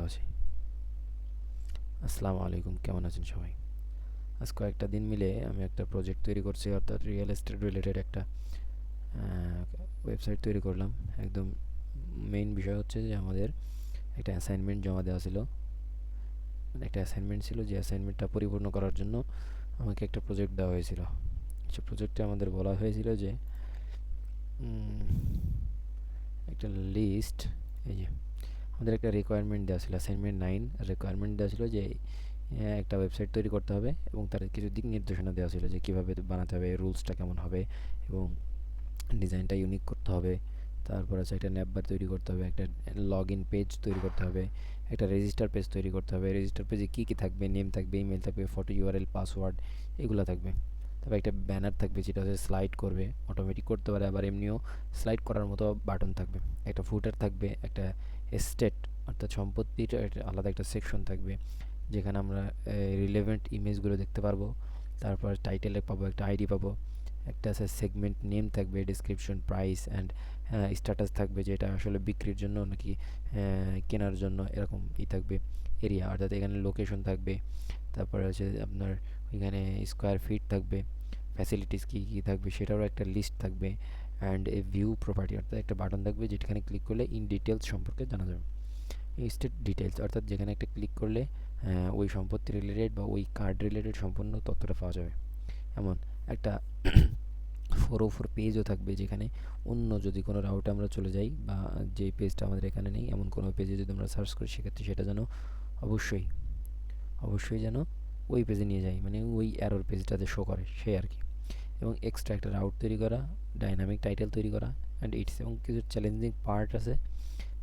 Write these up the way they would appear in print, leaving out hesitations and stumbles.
আছি। আসসালামু আলাইকুম, কেমন আছেন সবাই? আজ কয়েকটা দিন মিলে আমি একটা প্রজেক্ট তৈরি করছি, অর্থাৎ রিয়েল এস্টেট রিলেটেড একটা ওয়েবসাইট তৈরি করলাম। একদম মেইন বিষয় হচ্ছে যে আমাদের একটা অ্যাসাইনমেন্ট জমা দেওয়া ছিল। মানে একটা অ্যাসাইনমেন্ট ছিল, যে অ্যাসাইনমেন্টটা পরিপূর্ণ করার জন্য আমাকে একটা প্রজেক্ট দেওয়া হয়েছিল। সে প্রজেক্টে আমাদের বলা হয়েছিল যে উম, একটা লিস্ট, এই যে আমাদের একটা রিকোয়ারমেন্ট দেওয়া ছিল, অ্যাসাইনমেন্ট 9 রিকোয়ারমেন্ট দেওয়া ছিল যে একটা ওয়েবসাইট তৈরি করতে হবে, এবং তার কিছু দিক নির্দেশনা দেওয়া ছিল যে কীভাবে বানাতে হবে, রুলসটা কেমন হবে, এবং ডিজাইনটা ইউনিক করতে হবে। তারপর আছে একটা ন্যাপবার তৈরি করতে হবে, একটা লগ ইন পেজ তৈরি করতে হবে, একটা রেজিস্টার পেজ তৈরি করতে হবে। রেজিস্টার পেজে কী কী থাকবে, নেম থাকবে, ইমেল থাকবে, ফটো, ইউআরএল, পাসওয়ার্ড, এগুলো থাকবে। তারপর একটা ব্যানার থাকবে যেটা হচ্ছে স্লাইড করবে, অটোমেটিক করতে পারে, আবার এমনিও স্লাইড করার মতো বাটন থাকবে। একটা ফুটার থাকবে, একটা এস্টেট অর্থাৎ সম্পত্তির একটা আলাদা একটা সেকশন থাকবে যেখানে আমরা রিলেভেন্ট ইমেজগুলো দেখতে পারবো। তারপর টাইটেলে পাবো, একটা আইডি পাবো, একটা আছে সেগমেন্ট নেম থাকবে, ডিসক্রিপশন, প্রাইস অ্যান্ড স্ট্যাটাস থাকবে, যেটা আসলে বিক্রির জন্য নাকি কেনার জন্য, এরকম থাকবে। এরিয়া অর্থাৎ এখানে লোকেশন থাকবে। তারপরে হচ্ছে আপনার এখানে স্কোয়ার ফিট থাকবে, ফ্যাসিলিটিস কী কী থাকবে সেটারও একটা লিস্ট থাকবে। অ্যান্ড এ ভিউ প্রপার্টি অর্থাৎ একটা বাটন থাকবে যেখানে ক্লিক করলে ইন ডিটেলস সম্পর্কে জানা যাবে। স্টেট ডিটেলস অর্থাৎ যেখানে একটা ক্লিক করলে ওই সম্পত্তি রিলেটেড বা ওই কার্ড রিলেটেড সম্পূর্ণ তথ্যটা পাওয়া যাবে। এমন একটা 404 পেজও থাকবে, যেখানে অন্য যদি কোনো রাউটে আমরা চলে যাই বা যেই পেজটা আমাদের এখানে নেই এমন কোনো পেজে যদি আমরা সার্চ করি, সেক্ষেত্রে সেটা যেন অবশ্যই অবশ্যই যেন ওই পেজে নিয়ে যায়, মানে ওই অ্যারোর পেজটাতে শো করে সে আর কি। এবং এক্সট্রা একটা রাউট তৈরি করা, ডাইনামিক টাইটেল তৈরি করা অ্যান্ড ইটস, এবং কিছু চ্যালেঞ্জিং পার্ট আছে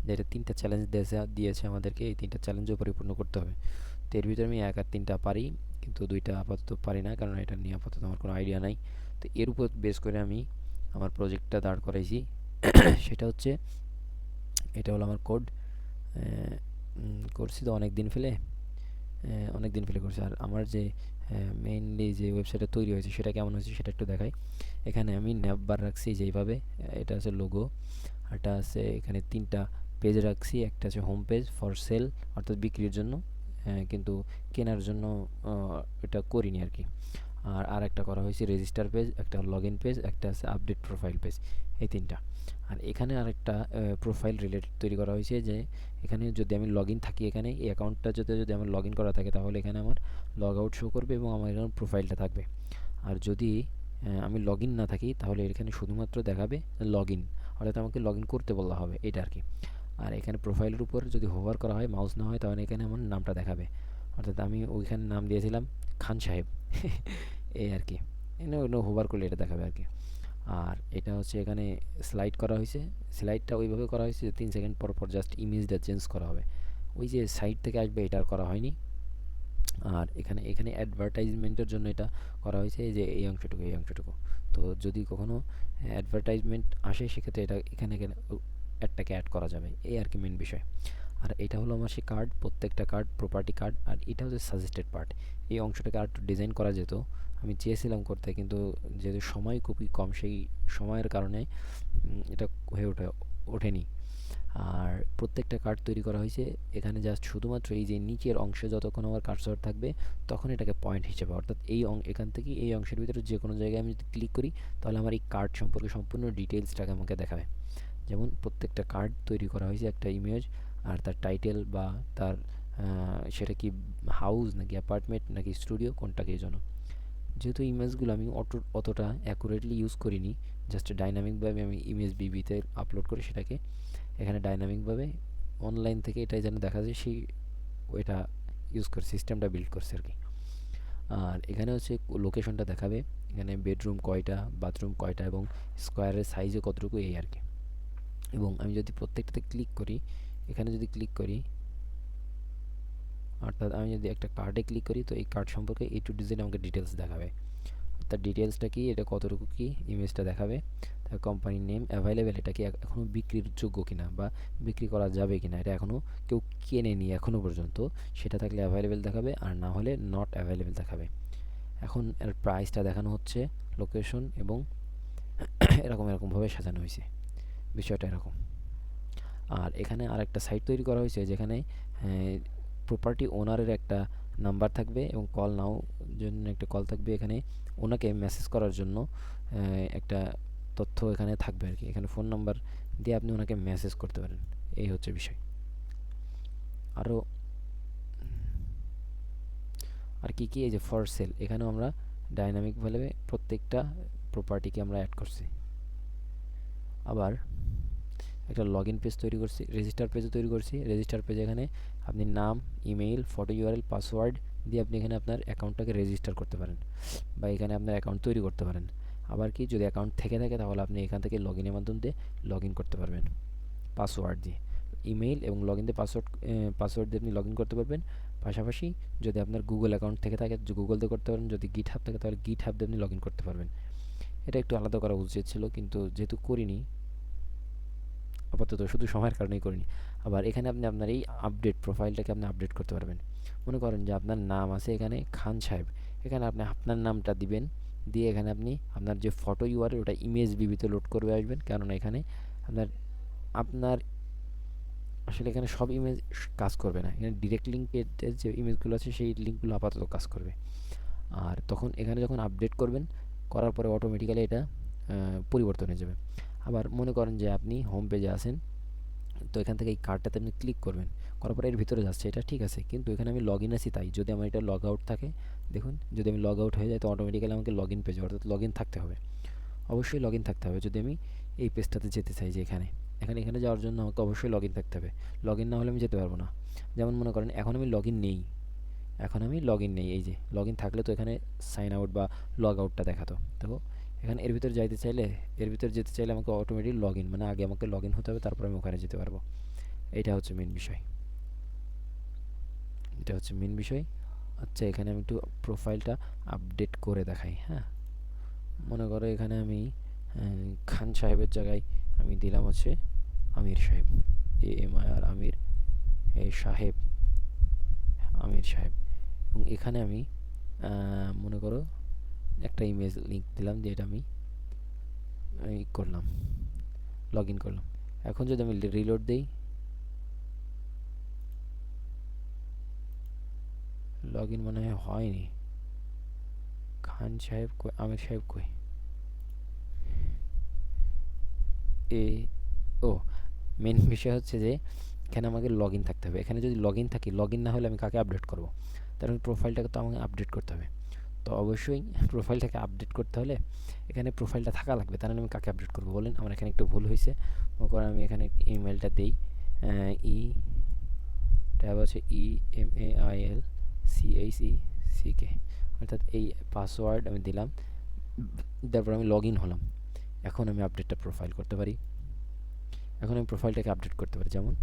যেটা 3টা চ্যালেঞ্জ দিয়েছে আমাদেরকে। এই 3টা চ্যালেঞ্জও পরিপূর্ণ করতে হবে। তো এর ভিতরে আমি এক আর 3টা পারি, কিন্তু 2টা আপাতত পারি না, কারণ এটা নিয়ে আপাতত আমার কোনো আইডিয়া নাই। তো এর উপর বেস করে আমি আমার প্রজেক্টটা দাঁড় করাইছি। সেটা হচ্ছে, এটা হলো আমার কোড। করছি তো অনেক দিন ফেলে করছি। আর আমার যে মেইনলি যে ওয়েবসাইটটা তৈরি হয়েছে সেটা কেমন হয়েছে সেটা একটু দেখাই। এখানে আমি ন্যাপবার রাখছি যেইভাবে, এটা আছে লোগো, এটা আছে এখানে 3টা পেজ রাখছি। একটা আছে হোম পেজ ফর সেল অর্থাৎ বিক্রির জন্য, কিন্তু কেনার জন্য এটা করিনি আর কি। আর একটা করা হয়েছে রেজিস্টার পেজ, একটা লগ ইন পেজ, একটা আছে আপডেট প্রোফাইল পেজ, এই 3টা। আর এখানে আরেকটা প্রোফাইল রিলেটেড তৈরি করা হয়েছে, যে এখানে যদি আমি লগ ইন থাকি, এখানে এই অ্যাকাউন্টটা যদি আমার লগ ইন করা থাকে, তাহলে এখানে আমার লগ আউট শো করবে এবং আমার এখানে প্রোফাইলটা থাকবে। আর যদি আমি লগ ইন না থাকি, তাহলে এখানে শুধুমাত্র দেখাবে লগ ইন, অর্থাৎ আমাকে লগ ইন করতে বলা হবে, এটা আর কি। আর এখানে প্রোফাইলের উপর যদি হোভার করা হয়, মাউস না হয়, তাহলে এখানে আমার নামটা দেখাবে। অর্থাৎ আমি ওইখানে নাম দিয়েছিলাম খান সাহেব। এই আর কি, এনে অন্য হোভার করলে এটা দেখাবে আর কি। আর এটা হচ্ছে এখানে স্লাইড করা হয়েছে। স্লাইডটা ওইভাবে করা হয়েছে যে 3 সেকেন্ড পর পর জাস্ট ইমেজটা চেঞ্জ করা হবে, ওই যে সাইড থেকে আসবে এটা আর করা হয়নি। আর এখানে এখানে অ্যাডভার্টাইজমেন্টের জন্য এটা করা হয়েছে, এই যে এই অংশটুকু। তো যদি কখনো অ্যাডভার্টাইজমেন্ট আসে, সেক্ষেত্রে এটা এখানে এখানে অ্যাডটাকে অ্যাড করা যাবে, এই আর কি মেন বিষয়। আর এটা হলো আমার সেই কার্ড, প্রত্যেকটা কার্ড প্রপার্টি কার্ড। আর এটা হচ্ছে সাজেস্টেড পার্ট। এই অংশটাকে আর একটু ডিজাইন করা যেত, আমি চেয়েছিলাম করতে, কিন্তু যেহেতু সময় খুবই কম, সেই সময়ের কারণে এটা হয়ে ওঠেনি। আর প্রত্যেকটা কার্ড তৈরি করা হয়েছে এখানে জাস্ট শুধুমাত্র এই যে নিচের অংশে যতক্ষণ আমার কার্সর থাকবে, তখন এটাকে পয়েন্ট হিসেবে, অর্থাৎ এখান থেকে এই অংশের ভিতরে যে কোনো জায়গায় আমি যদি ক্লিক করি, তাহলে আমার এই কার্ড সম্পর্কে সম্পূর্ণ ডিটেলসটাকে আমাকে দেখাবে। যেমন প্রত্যেকটা কার্ড তৈরি করা হয়েছে একটা ইমেজ, আর তার টাইটেল বা তার সেটা কি হাউস নাকি অ্যাপার্টমেন্ট নাকি স্টুডিও, কোনটা কে জন্য। যেহেতু ইমেজগুলো আমি অতটা অ্যাকুরেটলি ইউজ করিনি, জাস্ট ডাইনামিকভাবে আমি ইমেজ বিবিতে আপলোড করে সেটাকে এখানে ডাইনামিকভাবে অনলাইন থেকে এটাই যেন দেখা যায়, সেই ওইটা ইউজ করে সিস্টেমটা বিল্ড করছে আর কি। আর এখানে হচ্ছে লোকেশনটা দেখাবে, এখানে বেডরুম কয়টা, বাথরুম কয়টা, এবং স্কোয়ারের সাইজে কতটুকু, এই আর কি। এবং আমি যদি প্রত্যেকটাতে ক্লিক করি, এখানে যদি ক্লিক করি, অর্থাৎ আমি যদি একটা কার্ডে ক্লিক করি, তো এই কার্ড সম্পর্কে A to Z আমাকে ডিটেলস দেখাবে। অর্থাৎ ডিটেলসটা কি, এটা কতটুকু কি, ইমেজটা দেখাবে, তার কোম্পানির নেম, অ্যাভেলেবেল, এটা কি এখনও বিক্রির যোগ্য কিনা বা বিক্রি করা যাবে কিনা, এটা এখনও কেউ কেনেনি এখনও পর্যন্ত, সেটা থাকলে অ্যাভেলেবেল দেখাবে, আর না হলে নট অ্যাভেলেবেল দেখাবে। এখন এর প্রাইসটা দেখানো হচ্ছে, লোকেশন, এবং এরকমভাবে সাজানো হয়েছে, বিষয়টা এরকম। আর এখানে আরেকটা সাইট তৈরি করা হয়েছে যেখানে প্রপার্টি ওনারের একটা নাম্বার থাকবে এবং কল নাও জন্য একটা কল থাকবে। এখানে ওনাকে মেসেজ করার জন্য একটা তথ্য এখানে থাকবে আর কি। এখানে ফোন নাম্বার দিয়ে আপনি ওনাকে মেসেজ করতে পারেন। এই হচ্ছে বিষয়। আরও আর কি কি, এই যে ফর সেল, এখানেও আমরা ডাইনামিকভাবে প্রত্যেকটা প্রপার্টিকে আমরা অ্যাড করছি। আবার একটা লগ ইন পেজ তৈরি করছি, রেজিস্টার পেজও তৈরি করছি। রেজিস্টার পেজে এখানে আপনি নাম, ইমেইল, ফটো ইউআরএল, পাসওয়ার্ড দিয়ে আপনি এখানে আপনার অ্যাকাউন্টটাকে রেজিস্টার করতে পারেন বা এখানে আপনার অ্যাকাউন্ট তৈরি করতে পারেন। আবার কি, যদি অ্যাকাউন্ট থেকে থাকে তাহলে আপনি এখান থেকে লগ ইনের মাধ্যম দিয়ে লগ ইন করতে পারবেন পাসওয়ার্ড দিয়ে। ইমেইল এবং লগ ইন দিয়ে পাসওয়ার্ড দিয়ে আপনি লগ ইন করতে পারবেন। পাশাপাশি যদি আপনার গুগল অ্যাকাউন্ট থেকে থাকে গুগল দিয়ে করতে পারেন, যদি গিট হাব থাকে তাহলে গিট হাব দিয়ে আপনি লগ ইন করতে পারবেন। এটা একটু আলাদা করা উচিত ছিল, কিন্তু যেহেতু করিনি আপাতত, শুধু সময়ের কারণেই করিনি। আবার এখানে আপনি আপনার এই আপডেট প্রোফাইলটাকে আপনি আপডেট করতে পারবেন। মনে করেন যে আপনার নাম আছে এখানে খান সাহেব, এখানে আপনি আপনার নামটা দিবেন, দিয়ে এখানে আপনি আপনার যে ফটো ইউআরএল ওটা ইমেজ বিবিতে লোড করবে আসবেন, কেননা এখানে আপনার আপনার আসলে এখানে সব ইমেজ কাজ করবে না। এখানে ডিরেক্ট লিঙ্কের যে ইমেজগুলো আছে সেই লিঙ্কগুলো আপাতত কাজ করবে। আর তখন এখানে যখন আপডেট করবেন, করার পরে অটোমেটিক্যালি এটা পরিবর্তন হয়ে যাবে। আবার মনে করেন যে আপনি হোম পেজে আছেন, তো এখান থেকে এই কার্ডটাতে আপনি ক্লিক করবেন, করার পরে এর ভিতরে যাচ্ছে, এটা ঠিক আছে, কিন্তু এখানে আমি লগ ইন আছি তাই। যদি আমার এটা লগ আউট থাকে, দেখুন যদি আমি লগ আউট হয়ে যাই তো অটোমেটিক্যালি আমাকে লগ ইন পেজে, অর্থাৎ লগ ইন থাকতে হবে, অবশ্যই লগ ইন থাকতে হবে। যদি আমি এই পেজটাতে যেতে চাই, যে এখানে এখানে এখানে যাওয়ার জন্য আমাকে অবশ্যই লগ ইন থাকতে হবে। লগ ইন না হলে আমি যেতে পারবো না। যেমন মনে করেন এখন আমি লগ ইন নেই, এখন আমি লগ ইন নেই, এই যে লগ ইন থাকলে তো এখানে সাইন আউট বা লগ আউটটা দেখাতো। তো এখানে এর ভিতরে যাইতে চাইলে, এর ভিতরে যেতে চাইলে আমাকে অটোমেটিক লগ ইন, মানে আগে আমাকে লগ ইন হতে হবে, তারপর আমি ওখানে যেতে পারবো। এটা হচ্ছে মেন বিষয়, এটা হচ্ছে মেন বিষয়। আচ্ছা, এখানে আমি একটু প্রোফাইলটা আপডেট করে দেখাই। হ্যাঁ, মনে করো এখানে আমি খান সাহেবের জায়গায় আমি দিলাম হচ্ছে আমির সাহেব, AMIR আমির, এই সাহেব, আমির সাহেব। এবং এখানে আমি মনে করো একটা ইমেজ লিঙ্ক দিলাম, যে এটা আমি করলাম, লগ ইন করলাম। এখন যদি আমি রিলোড দিই, লগ ইন মনে হয় হয়নি। খান সাহেব কই, আমির সাহেব কই, এ ও মেন বিষয় হচ্ছে যে এখানে আমাকে লগ ইন থাকতে হবে। এখানে যদি লগ ইন থাকি, লগ ইন না হলে আমি কাকে আপডেট করবো? তার প্রোফাইলটাকে তো আমাকে আপডেট করতে হবে। তো অবশ্যই প্রোফাইলটাকে আপডেট করতে হলে এখানে প্রোফাইলটা থাকা লাগবে, তাহলে আমি কাকে আপডেট করবো বলেন? আমার এখানে একটু ভুল হয়েছে। মনে করেন আমি এখানে ইমেলটা দিই, ই ট্যাব আছে EMAILCHECK, অর্থাৎ এই পাসওয়ার্ড আমি দিলাম, তারপর আমি লগ ইন হলাম। এখন আমি আপডেটটা প্রোফাইল করতে পারি। এখন আমি প্রোফাইলটাকে আপডেট করতে পারি, যেমন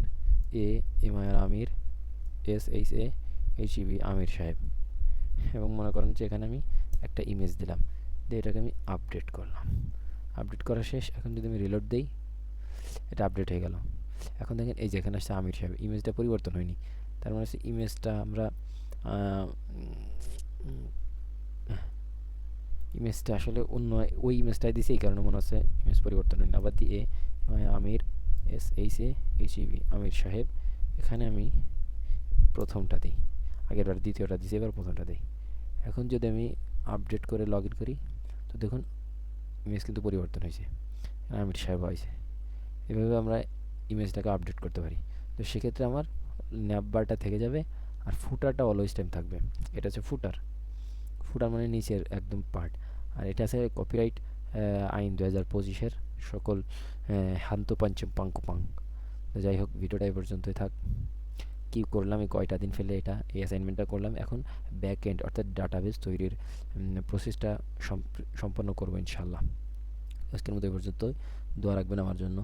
AMIR আমির, SHAHEB আমির সাহেব। এবং মনে করেন যে এখানে আমি একটা ইমেজ দিলাম, দিয়ে এটাকে আমি আপডেট করলাম। আপডেট করা শেষ। এখন যদি আমি রিলোড দিই, এটা আপডেট হয়ে গেল। এখন দেখেন এই যে এখানে আসছে আমির সাহেব, ইমেজটা পরিবর্তন হয়নি। তার মানে হচ্ছে ইমেজটা আমরা ইমেজটা আসলে অন্য, ওই ইমেজটাই দিছি, এই কারণে মনে হচ্ছে ইমেজ পরিবর্তন হয়নি। আবার দিয়ে আমির, SHAHEB আমির সাহেব, এখানে আমি প্রথমটা দিই, আগের বার দ্বিতীয়টা দিছি, এবার প্রথমটা দিই। এখন যদি আমি আপডেট করে লগ ইন করি, তো দেখুন ইমেজ কিন্তু পরিবর্তন হয়েছে, আমির সাহেব হয়েছে। এভাবে আমরা ইমেজটাকে আপডেট করতে পারি। তো সেক্ষেত্রে আমার ন্যাপবারটা থেকে যাবে, আর ফুটারটা অলওয়েজ টাইম থাকবে। এটা হচ্ছে ফুটার, ফুটার মানে নিচের একদম পার্ট। আর এটা আছে কপিরাইট আইন 2025-এর সকল হান্ত পাঞ্চম পাঙ্কুপাং। তো যাই হোক, ভিডিওটা এই পর্যন্তই থাক। কী করলাম, এই কয়টা দিন ফেলে এটা এই অ্যাসাইনমেন্টটা করলাম। এখন ব্যাক এন্ড অর্থাৎ ডাটাবেস তৈরির প্রসেসটা সম্পন্ন করবো ইনশাল্লাহ। আজকের মতো এই পর্যন্তই। দোয়া রাখবেন আমার জন্য।